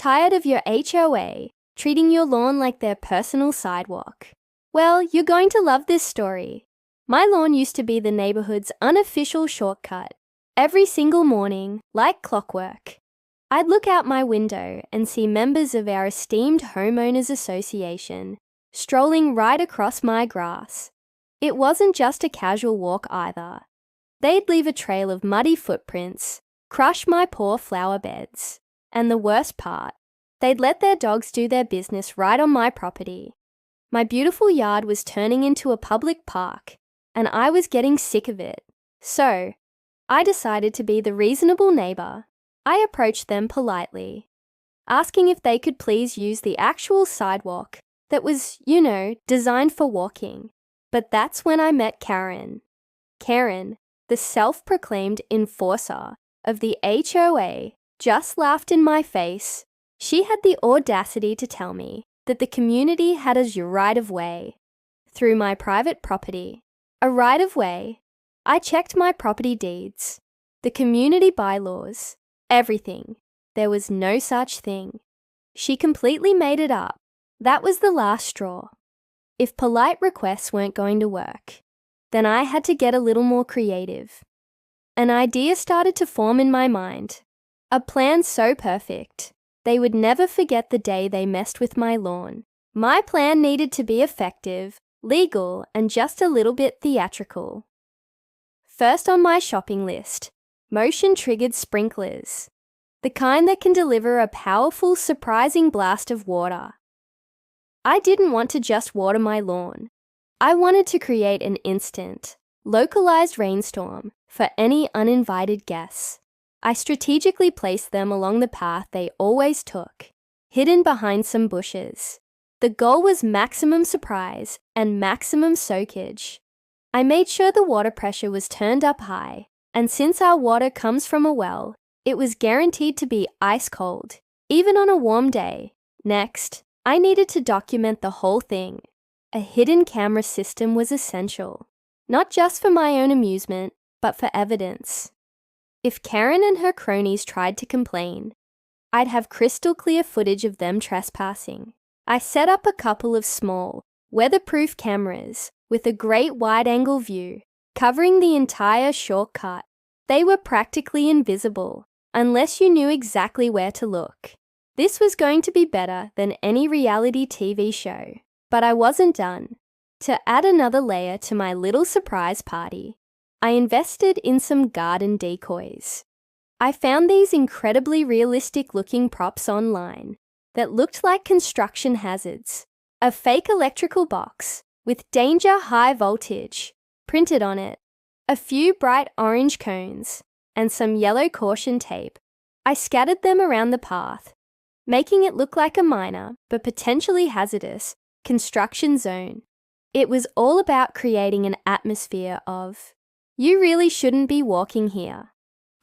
Tired of your HOA treating your lawn like their personal sidewalk? Well, you're going to love this story. My lawn used to be the neighborhood's unofficial shortcut. Every single morning, like clockwork, I'd look out my window and see members of our esteemed Homeowners Association strolling right across my grass. It wasn't just a casual walk either. They'd leave a trail of muddy footprints, crush my poor flower beds, and the worst part, they'd let their dogs do their business right on my property. My beautiful yard was turning into a public park, and I was getting sick of it. So, I decided to be the reasonable neighbor. I approached them politely, asking if they could please use the actual sidewalk that was, designed for walking. But that's when I met Karen. Karen, the self-proclaimed enforcer of the HOA, just laughed in my face. She had the audacity to tell me that the community had a right-of-way through my private property. A right-of-way? I checked my property deeds, the community bylaws, everything. There was no such thing. She completely made it up. That was the last straw. If polite requests weren't going to work, then I had to get a little more creative. An idea started to form in my mind. A plan so perfect, they would never forget the day they messed with my lawn. My plan needed to be effective, legal, and just a little bit theatrical. First on my shopping list, motion-triggered sprinklers. The kind that can deliver a powerful, surprising blast of water. I didn't want to just water my lawn. I wanted to create an instant, localized rainstorm for any uninvited guests. I strategically placed them along the path they always took, hidden behind some bushes. The goal was maximum surprise and maximum soakage. I made sure the water pressure was turned up high, and since our water comes from a well, it was guaranteed to be ice cold, even on a warm day. Next, I needed to document the whole thing. A hidden camera system was essential, not just for my own amusement, but for evidence. If Karen and her cronies tried to complain, I'd have crystal clear footage of them trespassing. I set up a couple of small, weatherproof cameras with a great wide-angle view, covering the entire shortcut. They were practically invisible, unless you knew exactly where to look. This was going to be better than any reality TV show. But I wasn't done. To add another layer to my little surprise party, I invested in some garden decoys. I found these incredibly realistic-looking props online that looked like construction hazards. A fake electrical box with "Danger High Voltage" printed on it, a few bright orange cones, and some yellow caution tape. I scattered them around the path, making it look like a minor, but potentially hazardous, construction zone. It was all about creating an atmosphere of, "You really shouldn't be walking here."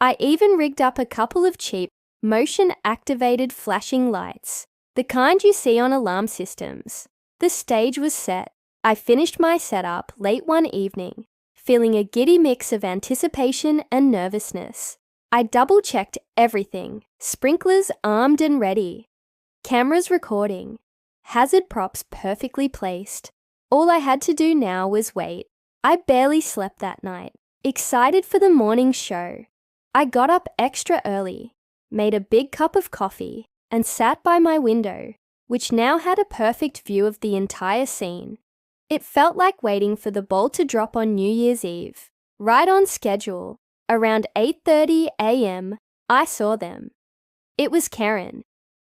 I even rigged up a couple of cheap, motion-activated flashing lights, the kind you see on alarm systems. The stage was set. I finished my setup late one evening, feeling a giddy mix of anticipation and nervousness. I double-checked everything, sprinklers armed and ready, cameras recording, hazard props perfectly placed. All I had to do now was wait. I barely slept that night, excited for the morning show. I got up extra early, made a big cup of coffee, and sat by my window, which now had a perfect view of the entire scene. It felt like waiting for the ball to drop on New Year's Eve. Right on schedule, around 8:30 a.m., I saw them. It was Karen,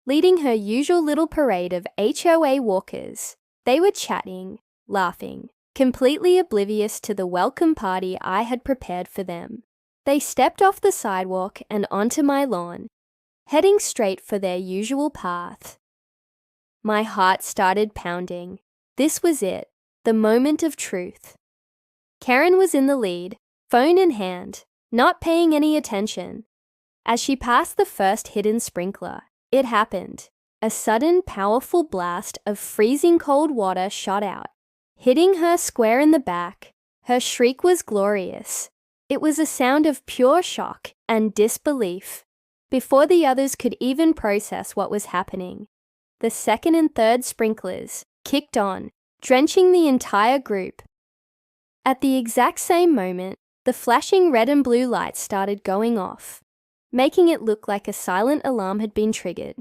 leading her usual little parade of HOA walkers. They were chatting, laughing, completely oblivious to the welcome party I had prepared for them. They stepped off the sidewalk and onto my lawn, heading straight for their usual path. My heart started pounding. This was it, the moment of truth. Karen was in the lead, phone in hand, not paying any attention. As she passed the first hidden sprinkler, it happened. A sudden, powerful blast of freezing cold water shot out, hitting her square in the back. Her shriek was glorious. It was a sound of pure shock and disbelief. Before the others could even process what was happening, the second and third sprinklers kicked on, drenching the entire group. At the exact same moment, the flashing red and blue lights started going off, making it look like a silent alarm had been triggered.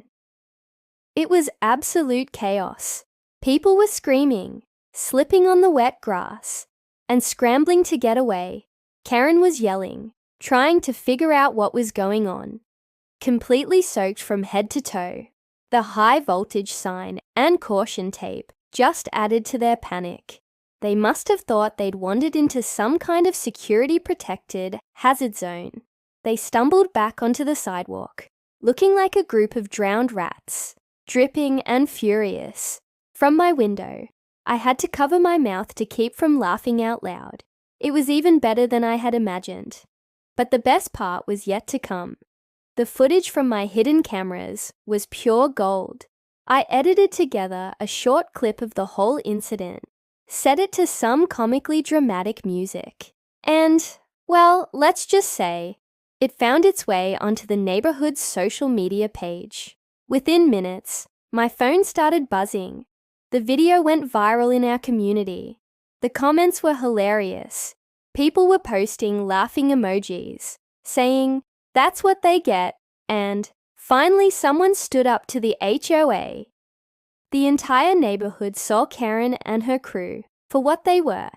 It was absolute chaos. People were screaming, slipping on the wet grass, and scrambling to get away. Karen was yelling, trying to figure out what was going on. Completely soaked from head to toe, the high voltage sign and caution tape just added to their panic. They must have thought they'd wandered into some kind of security-protected hazard zone. They stumbled back onto the sidewalk, looking like a group of drowned rats, dripping and furious. From my window, I had to cover my mouth to keep from laughing out loud. It was even better than I had imagined. But the best part was yet to come. The footage from my hidden cameras was pure gold. I edited together a short clip of the whole incident, set it to some comically dramatic music, and, well, let's just say, it found its way onto the neighborhood's social media page. Within minutes, my phone started buzzing. The video went viral in our community. The comments were hilarious. People were posting laughing emojis, saying, "That's what they get," and, "Finally someone stood up to the HOA." The entire neighborhood saw Karen and her crew for what they were,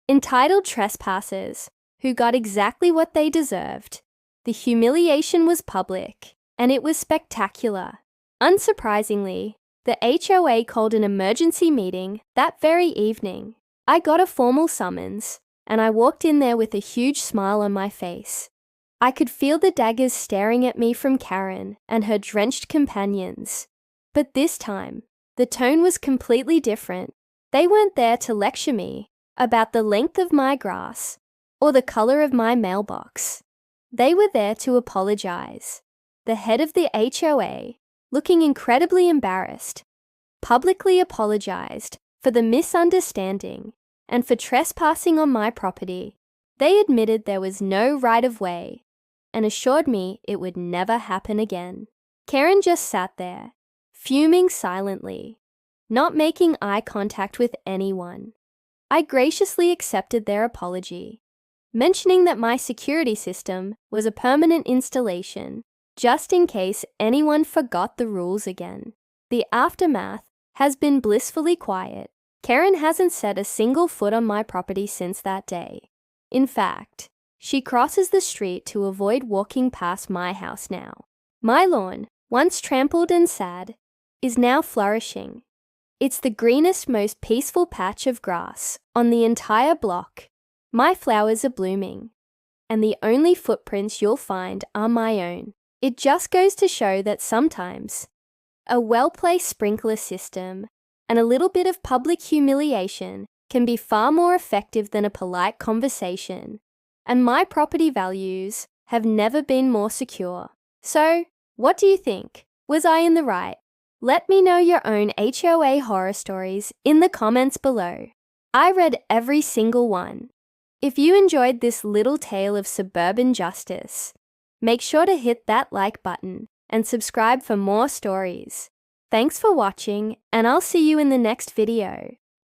entitled trespassers who got exactly what they deserved. The humiliation was public, and it was spectacular. Unsurprisingly, the HOA called an emergency meeting that very evening. I got a formal summons, and I walked in there with a huge smile on my face. I could feel the daggers staring at me from Karen and her drenched companions. But this time, the tone was completely different. They weren't there to lecture me about the length of my grass or the color of my mailbox. They were there to apologize. The head of the HOA, looking incredibly embarrassed, publicly apologized for the misunderstanding and for trespassing on my property. They admitted there was no right-of-way and assured me it would never happen again. Karen just sat there, fuming silently, not making eye contact with anyone. I graciously accepted their apology, mentioning that my security system was a permanent installation, just in case anyone forgot the rules again. The aftermath has been blissfully quiet. Karen hasn't set a single foot on my property since that day. In fact, she crosses the street to avoid walking past my house now. My lawn, once trampled and sad, is now flourishing. It's the greenest, most peaceful patch of grass on the entire block. My flowers are blooming, and the only footprints you'll find are my own. It just goes to show that sometimes a well-placed sprinkler system and a little bit of public humiliation can be far more effective than a polite conversation, and my property values have never been more secure. So, what do you think? Was I in the right? Let me know your own HOA horror stories in the comments below. I read every single one. If you enjoyed this little tale of suburban justice, make sure to hit that like button and subscribe for more stories. Thanks for watching, and I'll see you in the next video.